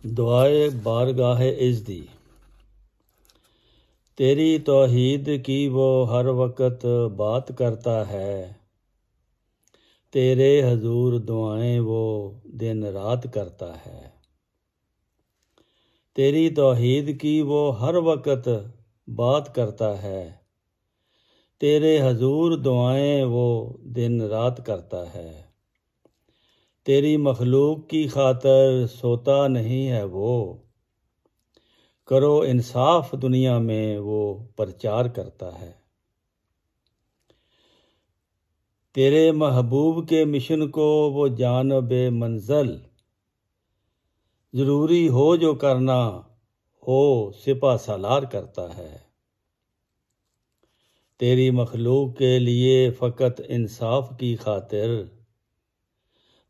दुआए बारगाह इज़्ज़दी। तेरी तौहीद की वो हर वक्त बात करता है, तेरे हजूर दुआएं वो दिन रात करता है। तेरी तौहीद की वो हर वक्त बात करता है, तेरे हजूर दुआएं वो दिन रात करता है। तेरी मखलूक की खातर सोता नहीं है वो, करो इंसाफ दुनिया में वो प्रचार करता है। तेरे महबूब के मिशन को वो जानबे मंज़ल, ज़रूरी हो जो करना हो सिपा सालार करता है। तेरी मखलूक के लिए फ़कत इंसाफ की खातिर,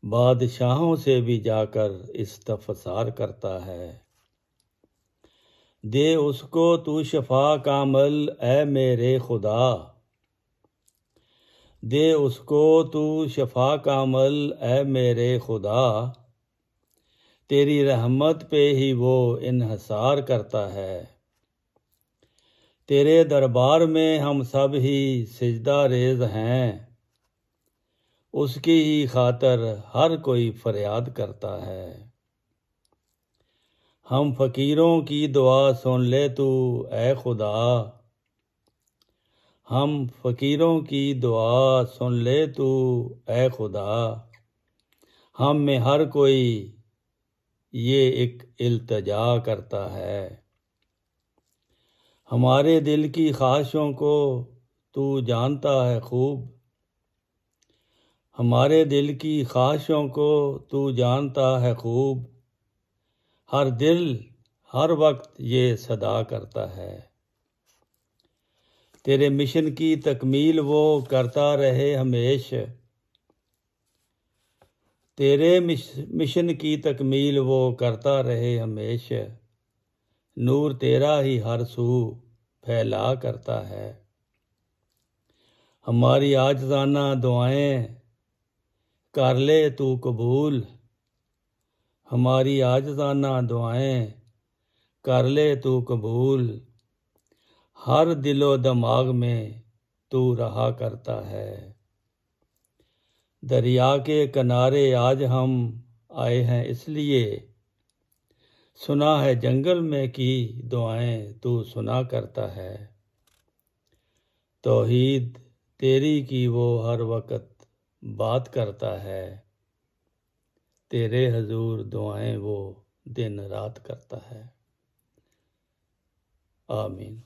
बादशाहों से भी जाकर इस्तफ़सार करता है। दे उसको तू शफा कामल ए मेरे खुदा, दे उसको तू शफा कामल ए मेरे खुदा। तेरी रहमत पे ही वो इन्हसार करता है। तेरे दरबार में हम सब ही सिजदा रेज हैं, उसकी ही खातर हर कोई फरियाद करता है। हम फ़कीरों की दुआ सुन ले तू ए खुदा, हम फ़कीरों की दुआ सुन ले तू ए खुदा। हम में हर कोई ये एक इल्तजा करता है। हमारे दिल की ख्वाहिशों को तू जानता है खूब, हमारे दिल की ख्वाहिशों को तू जानता है खूब। हर दिल हर वक्त ये सदा करता है। तेरे मिशन की तकमील वो करता रहे हमेशा, तेरे मिशन की तकमील वो करता रहे हमेशा। नूर तेरा ही हर सू फैला करता है। हमारी आजिज़ाना दुआएं कर ले तू कबूल, हमारी आजिज़ाना दुआएं कर ले तू कबूल। हर दिलो दिमाग में तू रहा करता है। दरिया के किनारे आज हम आए हैं इसलिए, सुना है जंगल में की दुआएं तू सुना करता है। तौहीद तेरी की वो हर वक्त बात करता है, तेरे हजूर दुआएं वो दिन रात करता है। आमीन।